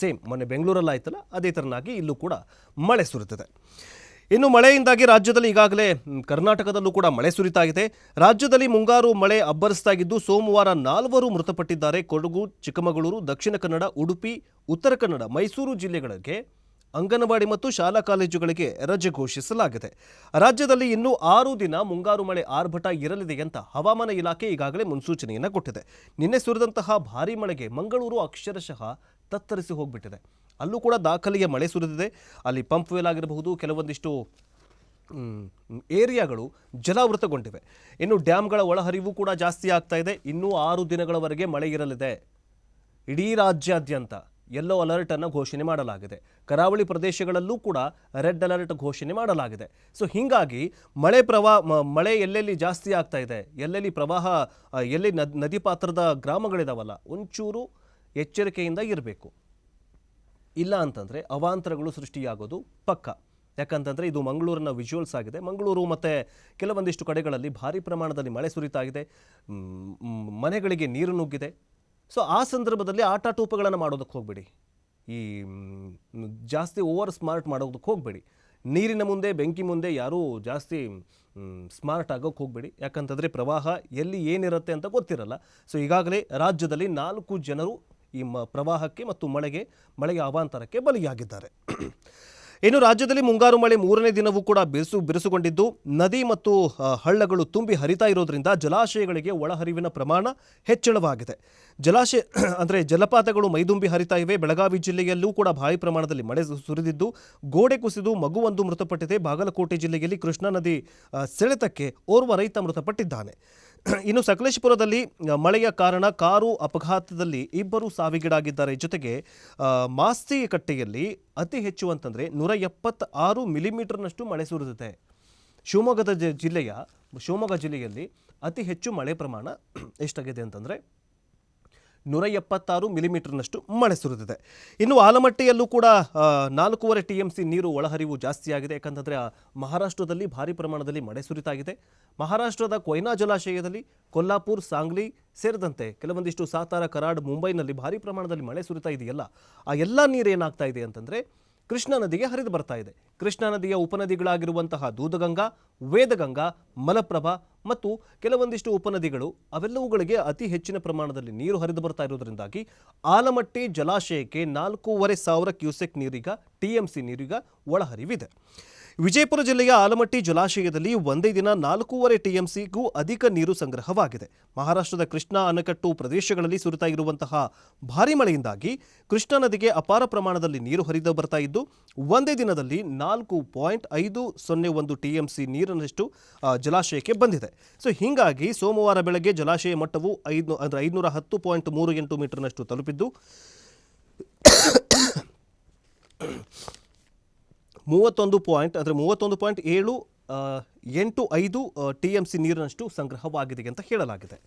Same ಮೊನ್ನೆ ಬೆಂಗಳೂರಲ್ಲಿ ಆಯ್ತಲ್ಲ ಅದೇ ಥರನಾಗಿ ಇಲ್ಲೂ ಕೂಡ ಮಳೆ ಸುರಿದಿದೆ. ಇನ್ನು ಮಳೆಯಿಂದಾಗಿ ರಾಜ್ಯದಲ್ಲಿ ಈಗಾಗಲೇ ಕರ್ನಾಟಕದಲ್ಲೂ ಕೂಡ ಮಳೆ ಸುರಿತಾ ಇದೆ. ರಾಜ್ಯದಲ್ಲಿ ಮುಂಗಾರು ಮಳೆ ಅಬ್ಬರಿಸ್ತಾ ಇದ್ದು ಸೋಮವಾರ 4 ಮೃತಪಟ್ಟಿದ್ದಾರೆ. ಕೊಡಗು, ಚಿಕ್ಕಮಗಳೂರು, ದಕ್ಷಿಣ ಕನ್ನಡ, ಉಡುಪಿ, ಉತ್ತರ ಕನ್ನಡ, ಮೈಸೂರು ಜಿಲ್ಲೆಗಳಿಗೆ ಅಂಗನವಾಡಿ ಮತ್ತು ಶಾಲಾ ಕಾಲೇಜುಗಳಿಗೆ ರಜೆ ಘೋಷಿಸಲಾಗಿದೆ. ರಾಜ್ಯದಲ್ಲಿ ಇನ್ನೂ 6 ದಿನ ಮುಂಗಾರು ಮಳೆ ಆರ್ಭಟ ಇರಲಿದೆ ಅಂತ ಹವಾಮಾನ ಇಲಾಖೆ ಈಗಾಗಲೇ ಮುನ್ಸೂಚನೆಯನ್ನು ಕೊಟ್ಟಿದೆ. ನಿನ್ನೆ ಸುರಿದಂತಹ ಭಾರೀ ಮಳೆಗೆ ಮಂಗಳೂರು ಅಕ್ಷರಶಃ ತತ್ತರಿಸಿ ಹೋಗ್ಬಿಟ್ಟಿದೆ. ಅಲ್ಲೂ ಕೂಡ ದಾಖಲೆಯ ಮಳೆ ಸುರಿದಿದೆ. ಅಲ್ಲಿ ಪಂಪ್ ವೆಲ್ ಆಗಿರಬಹುದು, ಕೆಲವೊಂದಿಷ್ಟು ಏರಿಯಾಗಳು ಜಲಾವೃತಗೊಂಡಿವೆ. ಇನ್ನು ಡ್ಯಾಮ್ಗಳ ಒಳಹರಿವು ಕೂಡ ಜಾಸ್ತಿ ಆಗ್ತಾ ಇದೆ. ಇನ್ನೂ 6 ದಿನಗಳವರೆಗೆ ಮಳೆ ಇರಲಿದೆ. ಇಡೀ ರಾಜ್ಯಾದ್ಯಂತ ಯೆಲ್ಲೋ ಅಲರ್ಟ್ ಅನ್ನು ಘೋಷಣೆ ಮಾಡಲಾಗಿದೆ. ಕರಾವಳಿ ಪ್ರದೇಶಗಳಲ್ಲೂ ಕೂಡ ರೆಡ್ ಅಲರ್ಟ್ ಘೋಷಣೆ ಮಾಡಲಾಗಿದೆ. ಸೊ ಹೀಗಾಗಿ ಮಳೆ ಎಲ್ಲೆಲ್ಲಿ ಜಾಸ್ತಿ ಆಗ್ತಾ ಇದೆ, ಎಲ್ಲೆಲ್ಲಿ ಪ್ರವಾಹ, ಎಲ್ಲಿ ನದಿ ಪಾತ್ರದ ಗ್ರಾಮಗಳಿದಾವಲ್ಲ, ಒಂಚೂರು ಎಚ್ಚರಿಕೆಯಿಂದ ಇರಬೇಕು. ಇಲ್ಲ ಅಂತಂದರೆ ಅವಾಂತರಗಳು ಸೃಷ್ಟಿಯಾಗೋದು ಪಕ್ಕ. ಯಾಕಂತಂದರೆ ಇದು ಮಂಗಳೂರಿನ ವಿಜುವಲ್ಸ್ ಆಗಿದೆ. ಮಂಗಳೂರು ಮತ್ತು ಕೆಲವೊಂದಿಷ್ಟು ಕಡೆಗಳಲ್ಲಿ ಭಾರೀ ಪ್ರಮಾಣದಲ್ಲಿ ಮಳೆ ಸುರಿತಾ ಇದೆ. ಮನೆಗಳಿಗೆ ನೀರು ನುಗ್ಗಿದೆ. ಸೊ ಆ ಸಂದರ್ಭದಲ್ಲಿ ಆಟಾಟೋಪಗಳನ್ನು ಮಾಡೋದಕ್ಕೆ ಹೋಗಬೇಡಿ. ಈ ಜಾಸ್ತಿ ಓವರ್ ಸ್ಮಾರ್ಟ್ ಮಾಡೋದಕ್ಕೆ ಹೋಗಬೇಡಿ. ನೀರಿನ ಮುಂದೆ, ಬೆಂಕಿ ಮುಂದೆ ಯಾರೂ ಜಾಸ್ತಿ ಸ್ಮಾರ್ಟ್ ಆಗೋಕ್ಕೆ ಹೋಗಬೇಡಿ. ಯಾಕಂತಂದರೆ ಪ್ರವಾಹ ಎಲ್ಲಿ ಏನಿರುತ್ತೆ ಅಂತ ಗೊತ್ತಿರಲ್ಲ. ಸೊ ಈಗಾಗಲೇ ರಾಜ್ಯದಲ್ಲಿ 4 ಜನರು ಈ ಪ್ರವಾಹಕ್ಕೆ ಮತ್ತು ಮಳೆಗೆ ಅವಾಂತರಕ್ಕೆ ಬಲಿಯಾಗಿದ್ದಾರೆ. ಇನ್ನು ರಾಜ್ಯದಲ್ಲಿ ಮುಂಗಾರು ಮಳೆ 3ನೇ ದಿನವೂ ಕೂಡ ಬಿರುಸುಗೊಂಡಿದ್ದು ನದಿ ಮತ್ತು ಹಳ್ಳಗಳು ತುಂಬಿ ಹರಿತಾ ಇರೋದ್ರಿಂದ ಜಲಾಶಯಗಳಿಗೆ ಒಳಹರಿವಿನ ಪ್ರಮಾಣ ಹೆಚ್ಚಳವಾಗಿದೆ. ಜಲಪಾತಗಳು ಮೈದುಂಬಿ ಹರಿತಾ ಇವೆ. ಬೆಳಗಾವಿ ಜಿಲ್ಲೆಯಲ್ಲೂ ಕೂಡ ಭಾರೀ ಪ್ರಮಾಣದಲ್ಲಿ ಮಳೆ ಸುರಿದಿದ್ದು ಗೋಡೆ ಕುಸಿದು ಮಗುವೊಂದು ಮೃತಪಟ್ಟಿದೆ. ಬಾಗಲಕೋಟೆ ಜಿಲ್ಲೆಯಲ್ಲಿ ಕೃಷ್ಣಾ ನದಿ ಸೆಳೆತಕ್ಕೆ ಓರ್ವ ರೈತ ಮೃತಪಟ್ಟಿದ್ದಾನೆ. ಇನ್ನು ಸಕಲೇಶಪುರದಲ್ಲಿ ಮಳೆಯ ಕಾರಣ ಕಾರು ಅಪಘಾತದಲ್ಲಿ 2 ಸಾವಿಗೀಡಾಗಿದ್ದಾರೆ. ಜೊತೆಗೆ ಮಾಸ್ತಿಕಟ್ಟೆಯಲ್ಲಿ ಅತಿ ಹೆಚ್ಚು ಅಂತಂದರೆ 176 ಮಿಲಿಮೀಟರ್ನಷ್ಟು ಮಳೆ ಸುರಿದಿದೆ. ಶಿವಮೊಗ್ಗ ಜಿಲ್ಲೆಯಲ್ಲಿ ಅತಿ ಹೆಚ್ಚು ಮಳೆ ಪ್ರಮಾಣ ಎಷ್ಟಾಗಿದೆ ಅಂತಂದರೆ 176 ಮಿಲಿಮೀಟರ್ನಷ್ಟು ಮಳೆ ಸುರಿದಿದೆ. ಇನ್ನು ಆಲಮಟ್ಟಿಯಲ್ಲೂ ಕೂಡ 4.5 TMC ನೀರು ಒಳಹರಿವು ಜಾಸ್ತಿಯಾಗಿದೆ. ಯಾಕಂತಂದರೆ ಮಹಾರಾಷ್ಟ್ರದಲ್ಲಿ ಭಾರೀ ಪ್ರಮಾಣದಲ್ಲಿ ಮಳೆ ಸುರಿತಾಗಿದೆ. ಮಹಾರಾಷ್ಟ್ರದ ಕೊಯ್ನಾ ಜಲಾಶಯದಲ್ಲಿ ಕೊಲ್ಲಾಪುರ್, ಸಾಂಗ್ಲಿ ಸೇರಿದಂತೆ ಕೆಲವೊಂದಿಷ್ಟು ಸಾತಾರ, ಕರಾಡ್, ಮುಂಬೈನಲ್ಲಿ ಭಾರೀ ಪ್ರಮಾಣದಲ್ಲಿ ಮಳೆ ಸುರಿತಾ ಇದೆಯಲ್ಲ, ಆ ಎಲ್ಲ ನೀರು ಏನಾಗ್ತಾ ಇದೆ ಅಂತಂದರೆ ಕೃಷ್ಣಾ ನದಿಗೆ ಹರಿದು ಬರ್ತಾ ಇದೆ. ಕೃಷ್ಣಾ ನದಿಯ ಉಪನದಿಗಳಾಗಿರುವಂತಹ ದೂದಗಂಗಾ, ವೇದಗಂಗಾ, ಮಲಪ್ರಭಾ ಮತ್ತು ಕೆಲವೊಂದಿಷ್ಟು ಉಪನದಿಗಳು ಅವೆಲ್ಲವುಗಳಿಗೆ ಅತಿ ಹೆಚ್ಚಿನ ಪ್ರಮಾಣದಲ್ಲಿ ನೀರು ಹರಿದು ಬರ್ತಾ ಇರೋದ್ರಿಂದಾಗಿ ಆಲಮಟ್ಟಿ ಜಲಾಶಯಕ್ಕೆ 4,500 ಕ್ಯೂಸೆಕ್ TMC ನೀರೀಗ ಒಳಹರಿವಿದೆ. ವಿಜಯಪುರ ಜಿಲ್ಲೆಯ ಆಲಮಟ್ಟಿ ಜಲಾಶಯದಲ್ಲಿ ಒಂದೇ ದಿನ 4.5 TMCಗೂ ಅಧಿಕ ನೀರು ಸಂಗ್ರಹವಾಗಿದೆ. ಮಹಾರಾಷ್ಟ್ರದ ಕೃಷ್ಣಾ ಅಣೆಕಟ್ಟು ಪ್ರದೇಶಗಳಲ್ಲಿ ಸುರಿತಾ ಇರುವಂತಹ ಭಾರೀ ಮಳೆಯಿಂದಾಗಿ ಕೃಷ್ಣಾ ನದಿಗೆ ಅಪಾರ ಪ್ರಮಾಣದಲ್ಲಿ ನೀರು ಹರಿದು ಬರ್ತಾ ಇದ್ದು ಒಂದೇ ದಿನದಲ್ಲಿ 4.501 TMC ನೀರಿನಷ್ಟು ಜಲಾಶಯಕ್ಕೆ ಬಂದಿದೆ. ಸೊ ಹೀಗಾಗಿ ಸೋಮವಾರ ಬೆಳಗ್ಗೆ ಜಲಾಶಯ ಮಟ್ಟವು 510.38 ಮೀಟರ್ನಷ್ಟು ತಲುಪಿದ್ದು 31.785 TMC ನೀರಿನಷ್ಟು ಸಂಗ್ರಹವಾಗಿದೆ ಅಂತ ಹೇಳಲಾಗಿದೆ.